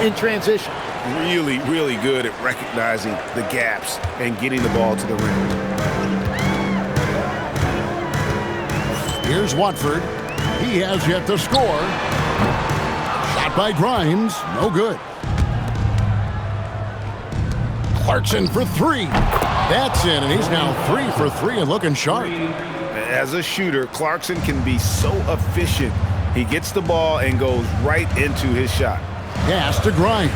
in transition. Really, really good at recognizing the gaps and getting the ball to the rim. Here's Watford. He has yet to score. Shot by Grimes. No good. Clarkson for three. That's in, and he's now 3 for 3 and looking sharp. As a shooter, Clarkson can be so efficient. He gets the ball and goes right into his shot. Pass to Grimes.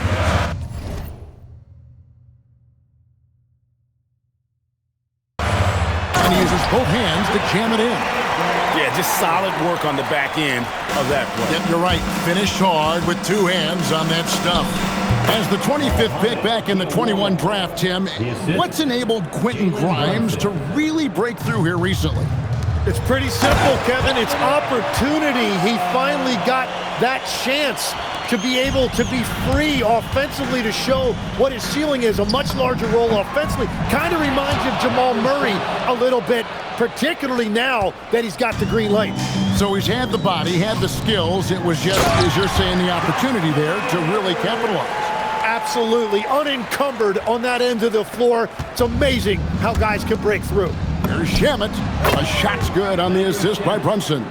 And he uses both hands to jam it in. Yeah, just solid work on the back end of that play. Yep, you're right. Finished hard with 2 hands on that stuff. As the 25th pick back in the 21 draft, Tim, what's enabled Quentin Grimes to really break through here recently? It's pretty simple, Kevin. It's opportunity. He finally got that chance to be able to be free offensively to show what his ceiling is, a much larger role offensively. Kind of reminds you of Jamal Murray a little bit, particularly now that he's got the green light. So he's had the body, had the skills. It was just, as you're saying, the opportunity there to really capitalize. Absolutely unencumbered on that end of the floor. It's amazing how guys can break through. Here's Shamet. A shot's good on the assist by Brunson.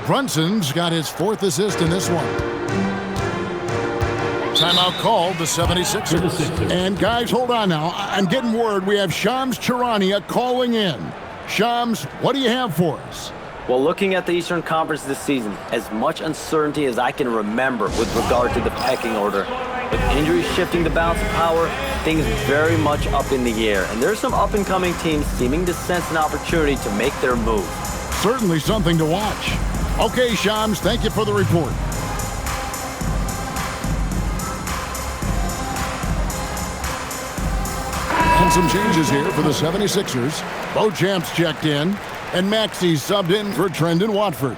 Brunson's got his 4th assist in this one. Timeout called, the 76ers. And guys, hold on now. I'm getting word we have Shams Charania calling in. Shams, what do you have for us? Well, looking at the Eastern Conference this season, as much uncertainty as I can remember with regard to the pecking order. With injuries shifting the balance of power, things very much up in the air. And there's some up-and-coming teams seeming to sense an opportunity to make their move. Certainly something to watch. Okay, Shams, thank you for the report. And some changes here for the 76ers. Beauchamp's checked in, and Maxey subbed in for Trendon Watford.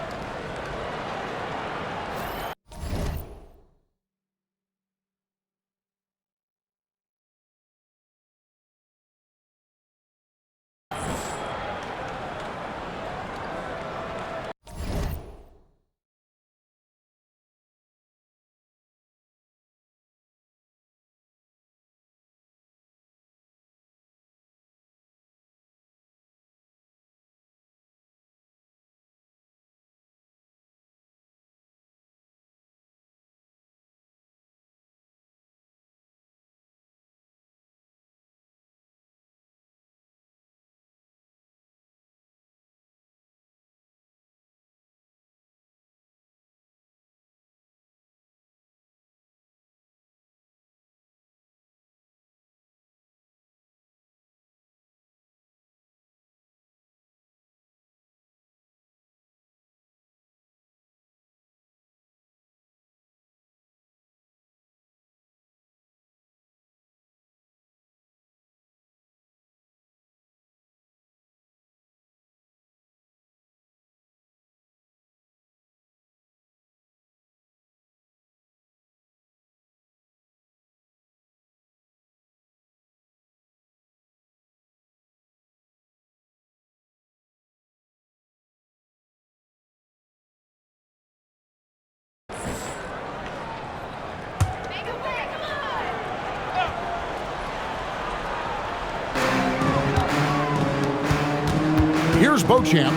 Here's Beauchamp.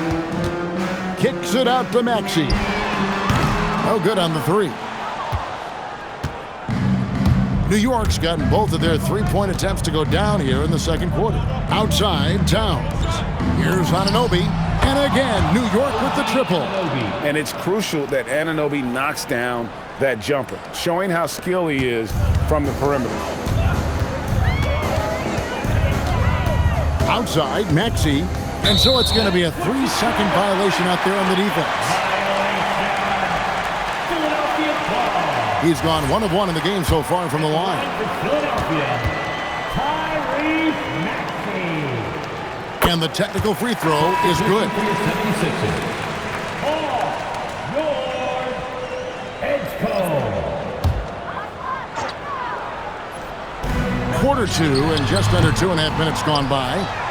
Kicks it out to Maxey. No good on the 3. New York's gotten both of their 3-point attempts to go down here in the second quarter. Outside, Towns. Here's Anunoby. And again, New York with the triple. And it's crucial that Anunoby knocks down that jumper, showing how skilled he is from the perimeter. Outside, Maxey. And so it's going to be a 3-second violation out there on the defense. He's gone 1 of 1 in the game so far from the line. And the technical free throw is good. Quarter 2 and just under 2.5 minutes gone by.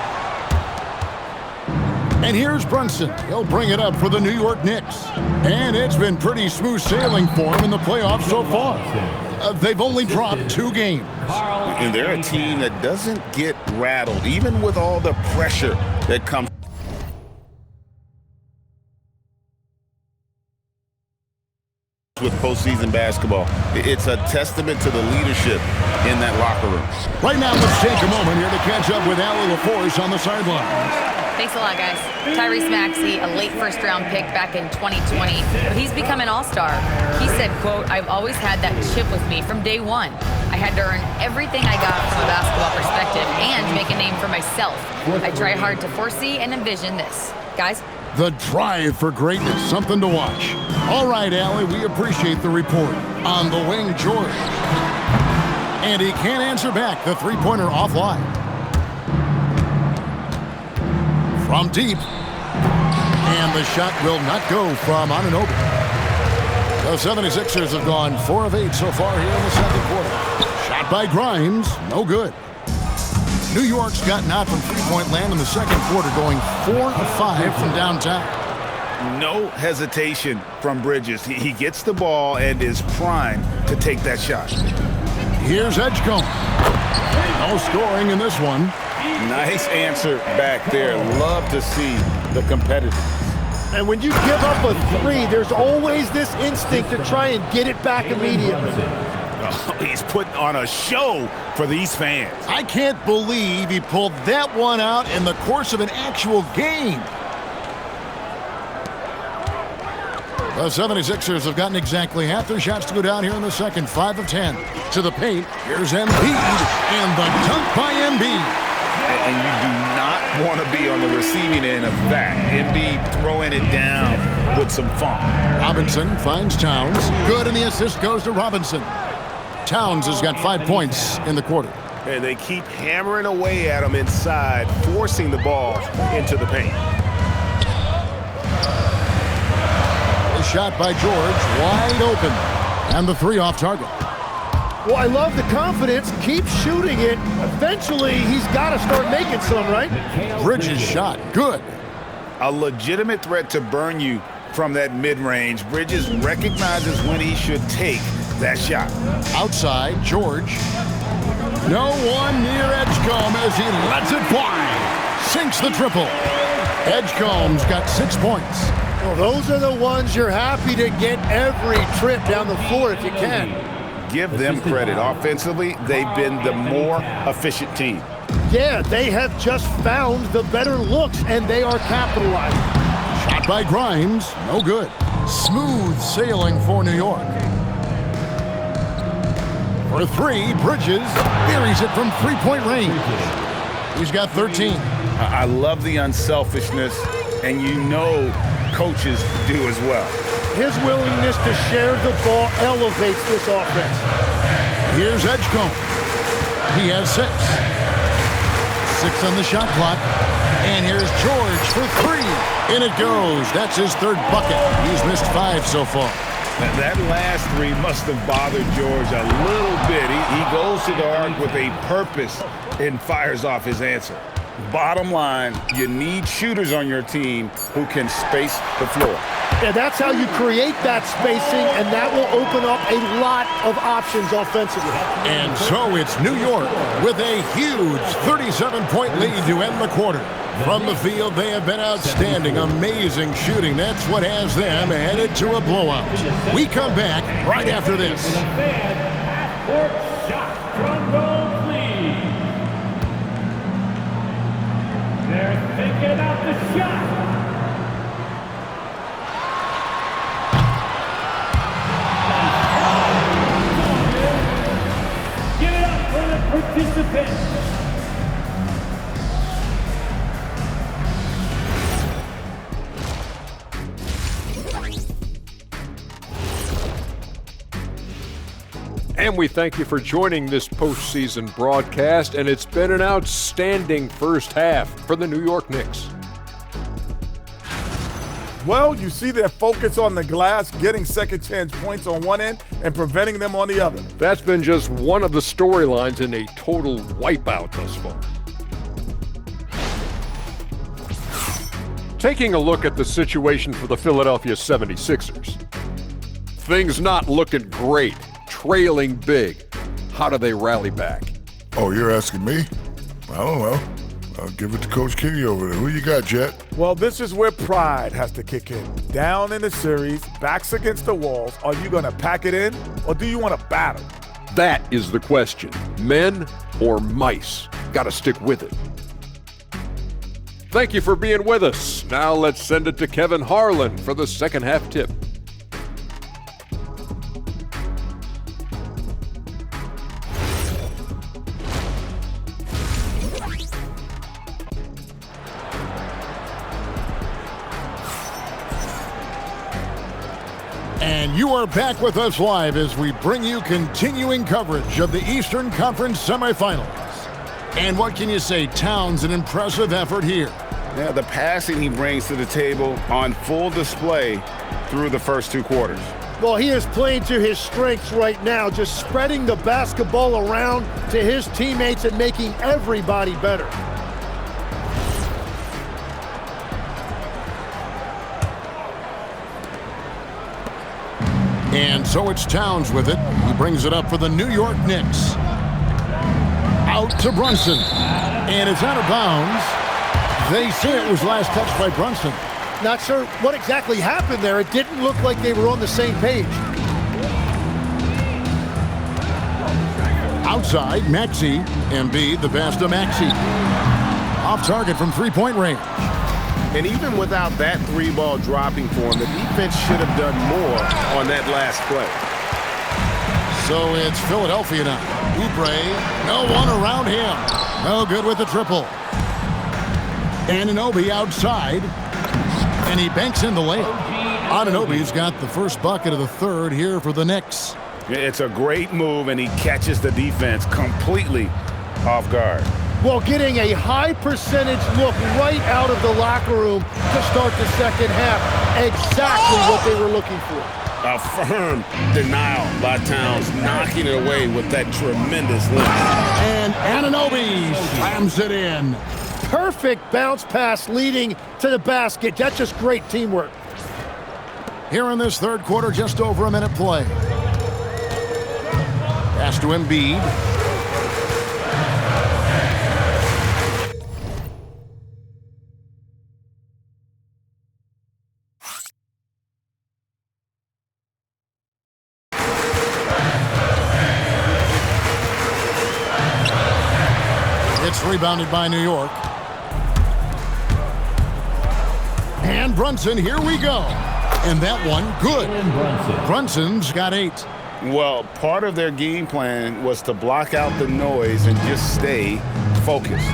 And here's Brunson. He'll bring it up for the New York Knicks. And it's been pretty smooth sailing for him in the playoffs so far. They've only dropped 2 games. And they're a team that doesn't get rattled, even with all the pressure that comes with postseason basketball. It's a testament to the leadership in that locker room. Right now, let's take a moment here to catch up with Allie LaForce on the sidelines. Thanks a lot, guys. Tyrese Maxey, a late first-round pick back in 2020, but he's become an all-star. He said, quote, "I've always had that chip with me from day one. I had to earn everything I got from a basketball perspective and make a name for myself. I try hard to foresee and envision this." Guys? The drive for greatness, something to watch. All right, Allie, we appreciate the report. On the wing, George. And he can't answer back. The three-pointer offline. From deep. And the shot will not go from Anunoby. The 76ers have gone 4 of 8 so far here in the second quarter. Shot by Grimes, no good. New York's gotten out from three-point land in the second quarter, going 4 of 5 from downtown. No hesitation from Bridges. He gets the ball and is primed to take that shot. Here's Edgecombe. No scoring in this one. Nice answer back there. Love to see the competitiveness. And when you give up a 3, there's always this instinct to try and get it back immediately. Oh, he's putting on a show for these fans. I can't believe he pulled that one out in the course of an actual game. The 76ers have gotten exactly half their shots to go down here in the second. 5 of 10. To the paint. Here's Embiid. And the dunk by Embiid. And you do not want to be on the receiving end of that. Embiid throwing it down with some funk. Robinson finds Towns. Good, and the assist goes to Robinson. Towns has got 5 points in the quarter. And they keep hammering away at him inside, forcing the ball into the paint. A shot by George, wide open. And the 3 off target. Well, I love the confidence. Keep shooting it. Eventually, he's got to start making some, right? Bridges shot, good. A legitimate threat to burn you from that mid-range. Bridges recognizes when he should take that shot. Outside, George. No one near Edgecombe as he lets it fly. Sinks the triple. Edgecombe's got 6 points. Well, those are the ones you're happy to get every trip down the floor if you can. Give them credit. Offensively, they've been the more efficient team. Yeah, they have just found the better looks, and they are capitalizing. Shot by Grimes, no good. Smooth sailing for New York. For 3, Bridges buries it from three-point range. He's got 13. I love the unselfishness, and you know coaches do as well. His willingness to share the ball elevates this offense. Here's Edgecombe. He has 6. 6 on the shot clock. And here's George for 3. In it goes. That's his 3rd bucket. He's missed 5 so far. That last 3 must have bothered George a little bit. He goes to the arc with a purpose and fires off his answer. Bottom line, you need shooters on your team who can space the floor. And that's how you create that spacing, and that will open up a lot of options offensively. And so it's New York with a huge 37-point lead to end the quarter. From the field, they have been outstanding, amazing shooting. That's what has them headed to a blowout. We come back right after this. They're thinking out the shot. Give it up for the participants. And we thank you for joining this postseason broadcast, and it's been an outstanding first half for the New York Knicks. Well, you see their focus on the glass, getting second chance points on one end and preventing them on the other. That's been just one of the storylines in a total wipeout thus far. Taking a look at the situation for the Philadelphia 76ers. Things not looking great, trailing big. How do they rally back? Oh, you're asking me? I don't know. I'll give it to Coach Kenny over there. Who you got, Jet? Well, this is where pride has to kick in. Down in the series, backs against the walls. Are you going to pack it in, or do you want to battle? That is the question. Men or mice? Got to stick with it. Thank you for being with us. Now let's send it to Kevin Harlan for the second half tip. And you are back with us live as we bring you continuing coverage of the Eastern Conference semifinals. And what can you say? Towns, an impressive effort here. Yeah, the passing he brings to the table on full display through the first 2 quarters. Well, he is playing to his strengths right now, just spreading the basketball around to his teammates and making everybody better. And so it's Towns with it. He brings it up for the New York Knicks. Out to Brunson. And it's out of bounds. They say it was last touched by Brunson. Not sure what exactly happened there. It didn't look like they were on the same page. Outside, Maxey. Embiid, the pass to Maxey. Off target from three-point range. And even without that 3-ball dropping for him, the defense should have done more on that last play. So it's Philadelphia now. Oubre, no one around him. No good with the triple. Anunoby outside, and he banks in the layup. Anunoby's got the first bucket of the third here for the Knicks. It's a great move, and he catches the defense completely off guard. Well, getting a high percentage look right out of the locker room to start the second half. Exactly what they were looking for. A firm denial by Towns, knocking it away with that tremendous lift. And Anunoby slams it in. Perfect bounce pass leading to the basket. That's just great teamwork. Here in this third quarter, just over a minute play. Pass to Embiid. It's rebounded by New York. And Brunson, here we go. And that one, good. Brunson's got 8. Well, part of their game plan was to block out the noise and just stay focused.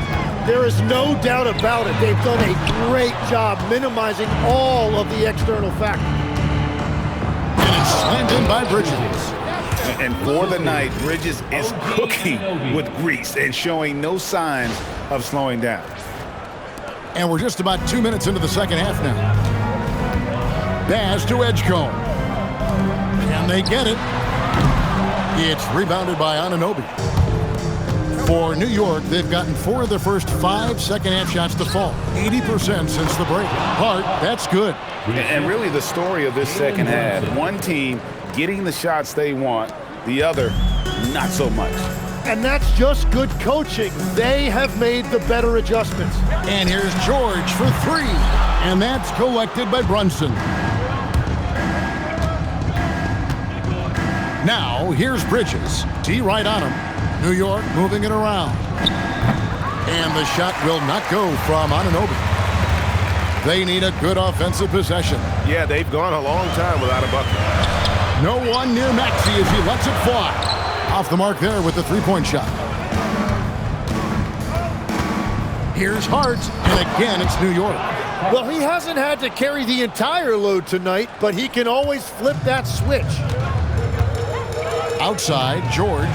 There is no doubt about it. They've done a great job minimizing all of the external factors. And it's slammed in by Bridges. And for the night, Bridges is cooking with grease and showing no signs of slowing down. And we're just about 2 minutes into the second half now. Baz to Edgecombe. And they get it. It's rebounded by Anunoby. For New York, they've gotten 4 of their first 5 second-half shots to fall. 80% since the break. Hart, that's good. And really the story of this second half, one team getting the shots they want, the other not so much. And that's just good coaching. They have made the better adjustments. And here's George for 3. And that's collected by Brunson. Now, here's Bridges. T right on him. New York moving it around. And the shot will not go from Anunoby. They need a good offensive possession. Yeah, they've gone a long time without a bucket. No one near Maxey as he lets it fly. Off the mark there with the three-point shot. Here's Hart, and again it's New York. Well, he hasn't had to carry the entire load tonight, but he can always flip that switch. Outside, George.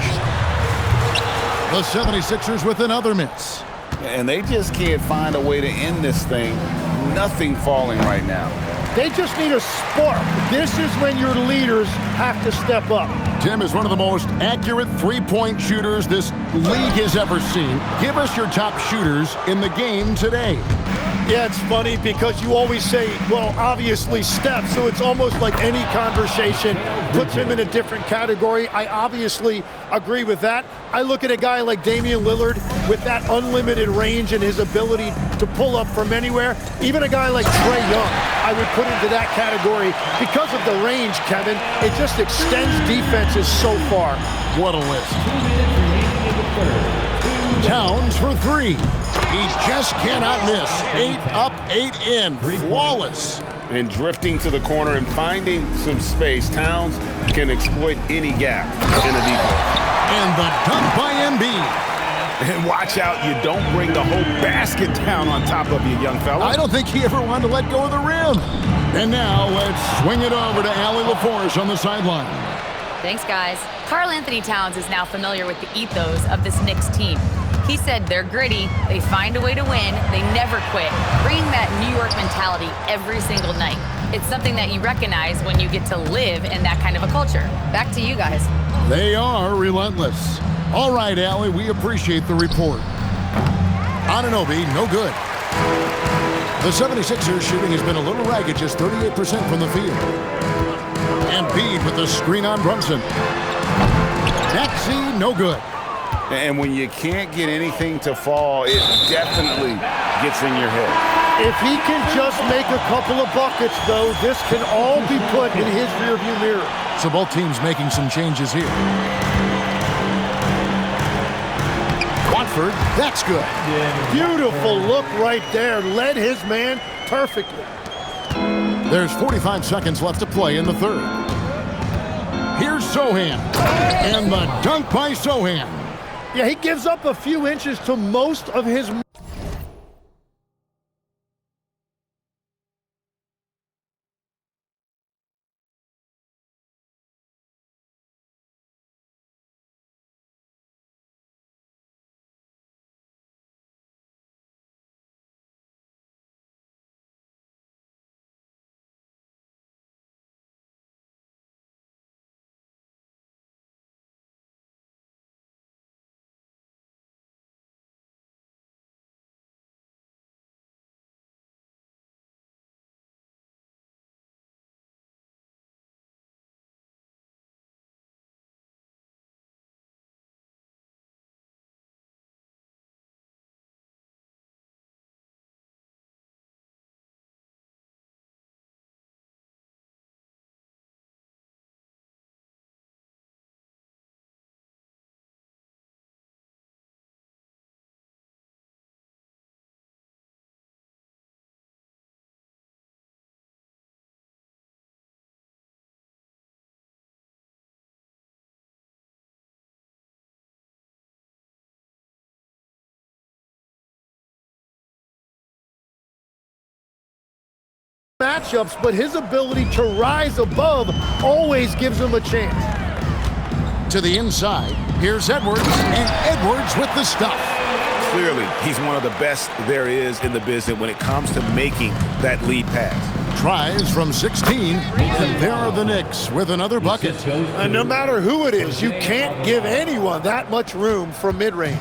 The 76ers with another miss. And they just can't find a way to end this thing. Nothing falling right now. They just need a spark. This is when your leaders have to step up. Tim is one of the most accurate three-point shooters this league has ever seen. Give us your top shooters in the game today. Yeah, it's funny because you always say, well, obviously Steph, so it's almost like any conversation puts him in a different category. I obviously agree with that. I look at a guy like Damian Lillard with that unlimited range and his ability to pull up from anywhere. Even a guy like Trae Young, I would put into that category because of the range, Kevin. It just extends defenses so far. What a list. Towns for three. He just cannot miss. 8 up, 8 in. Flawless. And drifting to the corner and finding some space, Towns can exploit any gap in a defense. And the dunk by Embiid. And watch out, you don't bring the whole basket down on top of you, young fella. I don't think he ever wanted to let go of the rim. And now let's swing it over to Allie LaForge on the sideline. Thanks, guys. Karl Anthony Towns is now familiar with the ethos of this Knicks team. He said they're gritty, they find a way to win, they never quit, bringing that New York mentality every single night. It's something that you recognize when you get to live in that kind of a culture. Back to you guys. They are relentless. All right, Allie, we appreciate the report. Anunoby, no good. The 76ers shooting has been a little ragged, just 38% from the field. Embiid with the screen on Brunson. Maxey, no good. And when you can't get anything to fall, it definitely gets in your head. If he can just make a couple of buckets, though, this can all be put in his rearview mirror. So both teams making some changes here. Watford, that's good. Beautiful look right there. Led his man perfectly. There's 45 seconds left to play in the third. Here's Sohan. And the dunk by Sohan. Yeah, he gives up a few inches to most of his... matchups, but his ability to rise above always gives him a chance. To the inside, here's Edwards, and Edwards with the stuff. Clearly, he's one of the best there is in the business when it comes to making that lead pass. Tries from 16, and there are the Knicks with another bucket. And no matter who it is, you can't give anyone that much room from mid-range.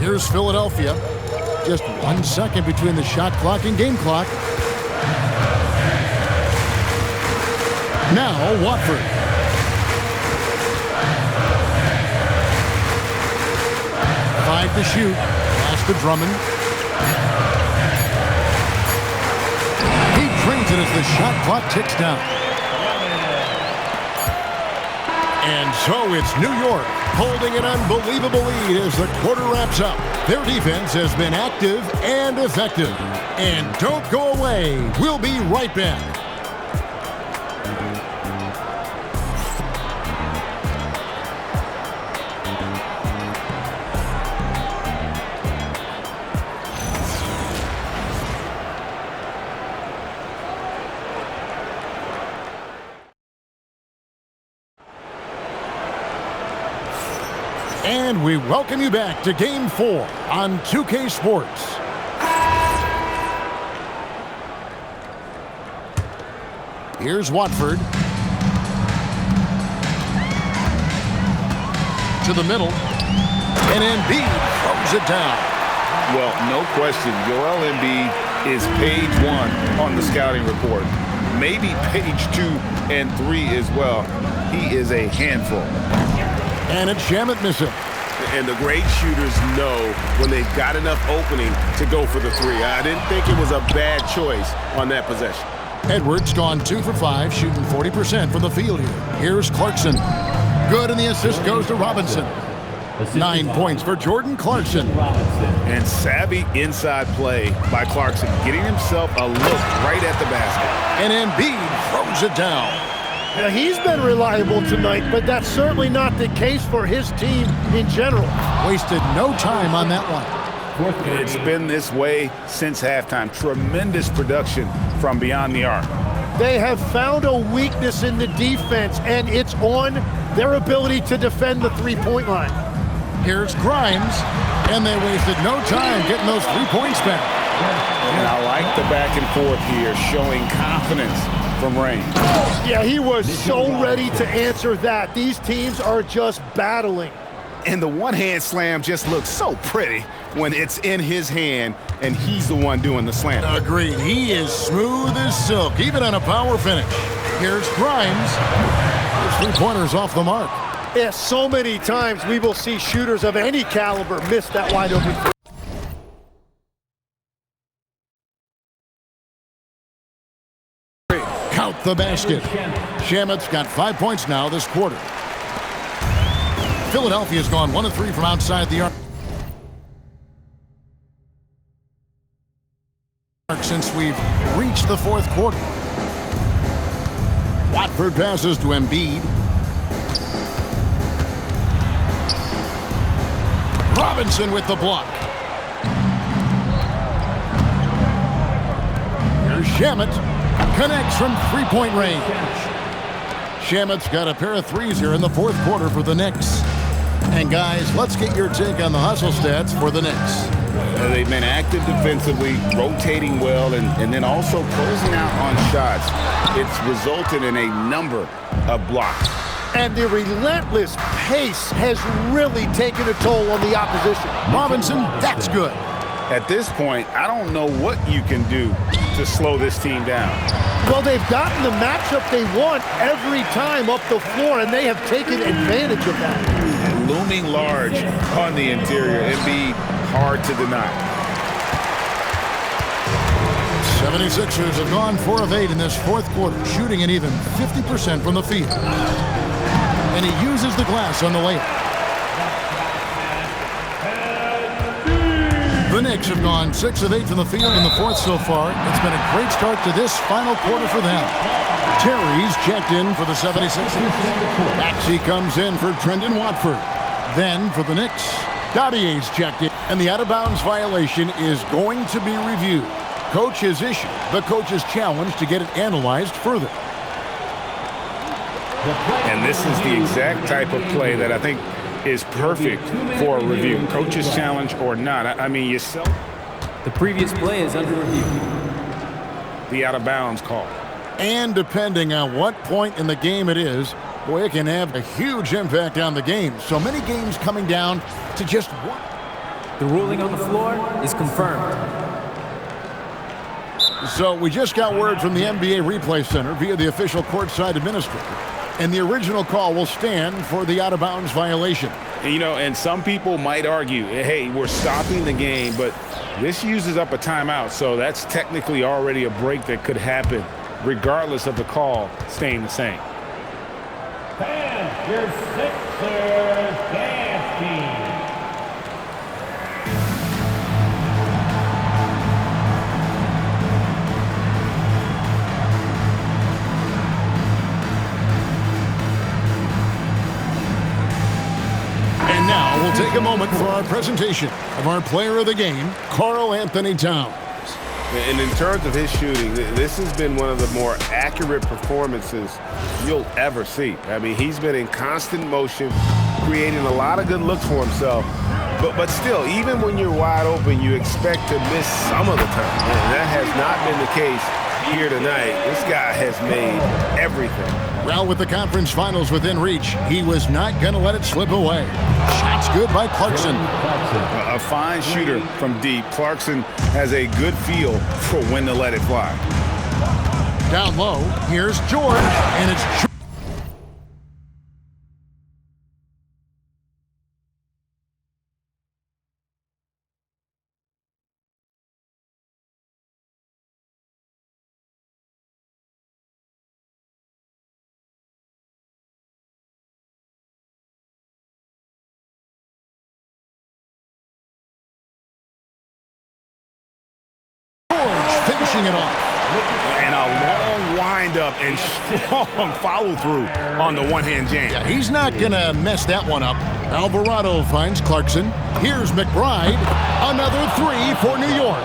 Here's Philadelphia. Just 1 second between the shot clock and game clock. Now, Watford. Five to shoot. Pass to Drummond. He drains it as the shot clock ticks down. And so it's New York holding an unbelievable lead as the quarter wraps up. Their defense has been active and effective. And don't go away. We'll be right back. And we welcome you back to Game 4 on 2K Sports. Here's Watford. To the middle. And Embiid throws it down. Well, no question, Joel Embiid is page 1 on the scouting report. Maybe page 2 and 3 as well. He is a handful. And it's Shamet missing. And the great shooters know when they've got enough opening to go for the 3. I didn't think it was a bad choice on that possession. Edwards gone 2 for 5, shooting 40% from the field here. Here's Clarkson. Good, and the assist goes to Robinson. 9 points for Jordan Clarkson. And savvy inside play by Clarkson, getting himself a look right at the basket. And Embiid throws it down. Now, he's been reliable tonight, but that's certainly not the case for his team in general. Wasted no time on that one. It's been this way since halftime. Tremendous production from beyond the arc. They have found a weakness in the defense, and it's on their ability to defend the three-point line. Here's Grimes, and they wasted no time getting those 3 points back. And I like the back and forth here, showing confidence from Rain. Yeah, he was so ready to answer that. These teams are just battling. And the one-hand slam just looks so pretty when it's in his hand and he's the one doing the slam. Agreed. He is smooth as silk, even on a power finish. Here's Grimes. His 3-pointers off the mark. Yeah, so many times we will see shooters of any caliber miss that wide open. Count the basket. Shamet's got 5 points now this quarter. Philadelphia's gone 1 of 3 from outside the arc since we've reached the 4th quarter. Watford passes to Embiid. Robinson with the block. Here's Shamet. Connects from 3-point range. Shamet's got a pair of threes here in the 4th quarter for the Knicks. And guys, let's get your take on the hustle stats for the Knicks. They've been active defensively, rotating well, and then also closing out on shots. It's resulted in a number of blocks. And the relentless pace has really taken a toll on the opposition. Robinson, that's good. At this point, I don't know what you can do to slow this team down. Well, they've gotten the matchup they want every time up the floor, and they have taken advantage of that. Looming large on the interior. Embiid, hard to deny. 76ers have gone 4 of 8 in this 4th quarter, shooting an even 50% from the field. And he uses the glass on the layup. The Knicks have gone 6 of 8 from the field in the 4th so far. It's been a great start to this final quarter for them. Terry's checked in for the 76ers. Maxey comes in for Trendon Watford. Then for the Knicks, Dottier's checked in. And the out-of-bounds violation is going to be reviewed. Coach has issued the coach's challenge to get it analyzed further. And this is the exact type of play that I think is perfect for a review. Coach's challenge or not. I mean, you sell. The previous play is under review. The out-of-bounds call. And depending on what point in the game it is, boy, it can have a huge impact on the game. So many games coming down to just one. The ruling on the floor is confirmed. So we just got word from the NBA Replay Center via the official courtside administrator. And the original call will stand for the out-of-bounds violation. You know, and some people might argue, hey, we're stopping the game, but this uses up a timeout, so that's technically already a break that could happen regardless of the call staying the same. And your Sixers dance team. And now we'll take a moment for our presentation of our player of the game, Karl-Anthony Towns. And in terms of his shooting, this has been one of the more accurate performances you'll ever see. I mean, he's been in constant motion, creating a lot of good looks for himself. But still, even when you're wide open, you expect to miss some of the time. And that has not been the case here tonight. This guy has made everything. Well, with the conference finals within reach, he was not going to let it slip away. Shots good by Clarkson. A fine shooter from deep. Clarkson has a good feel for when to let it fly. Down low, here's George, and it's George. Finishing it off. And a long wind-up and strong follow-through on the one-hand jam. Yeah, he's not going to mess that one up. Alvarado finds Clarkson. Here's McBride. Another three for New York.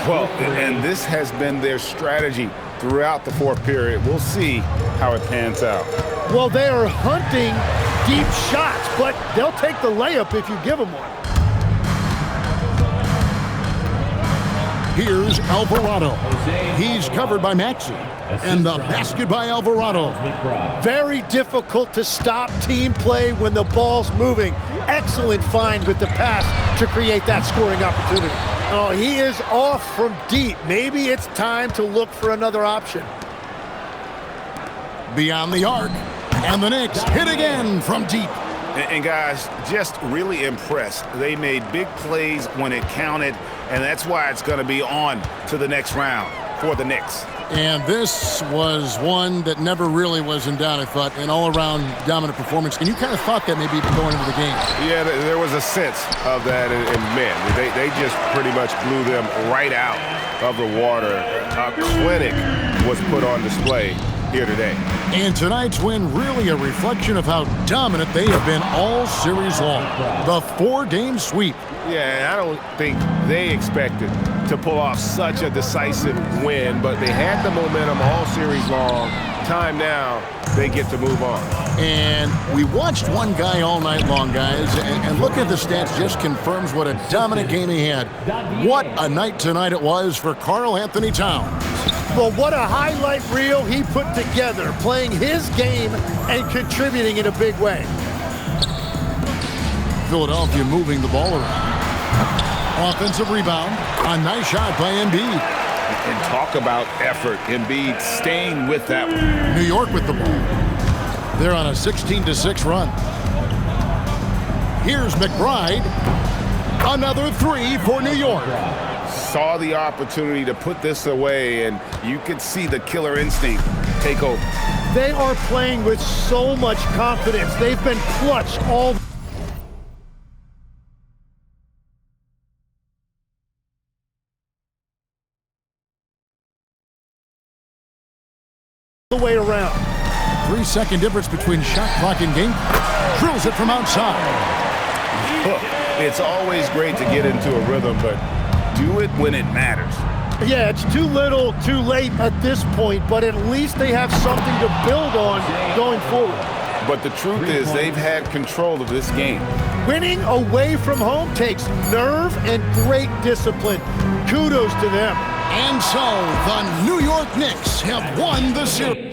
Well, and this has been their strategy throughout the fourth period. We'll see how it pans out. Well, they are hunting deep shots, but they'll take the layup if you give them one. Here's Alvarado. He's covered by Maxey. And the basket by Alvarado. Very difficult to stop team play when the ball's moving. Excellent find with the pass to create that scoring opportunity. Oh, he is off from deep. Maybe it's time to look for another option. Beyond the arc. And the Knicks hit again from deep. And guys, just really impressed. They made big plays when it counted, and that's why it's going to be on to the next round for the Knicks. And this was one that never really was in doubt, I thought, an all-around dominant performance. And you kind of thought that maybe even going into the game. Yeah, there was a sense of that in men. They just pretty much blew them right out of the water. A clinic was put on display here today. And tonight's win really a reflection of how dominant they have been all series long. The 4-game sweep. Yeah, I don't think they expected to pull off such a decisive win, but they had the momentum all series long. Time now, they get to move on. And we watched one guy all night long, guys, and look at the stats, just confirms what a dominant game he had. What a night tonight it was for Karl-Anthony Towns. Well, what a highlight reel he put together, playing his game and contributing in a big way. Philadelphia moving the ball around. Offensive rebound. A nice shot by Embiid. And talk about effort. Embiid staying with that one. New York with the ball. They're on a 16-6 run. Here's McBride. Another three for New York. Saw the opportunity to put this away, and you could see the killer instinct take over. They are playing with so much confidence. They've been clutch all the way around. 3-second difference between shot clock and game. Drills it from outside. Look, it's always great to get into a rhythm, but do it when it matters. Yeah, it's too little, too late at this point, but at least they have something to build on going forward. But the truth is they've had control of this game. Winning away from home takes nerve and great discipline. Kudos to them. And so the New York Knicks have won the series.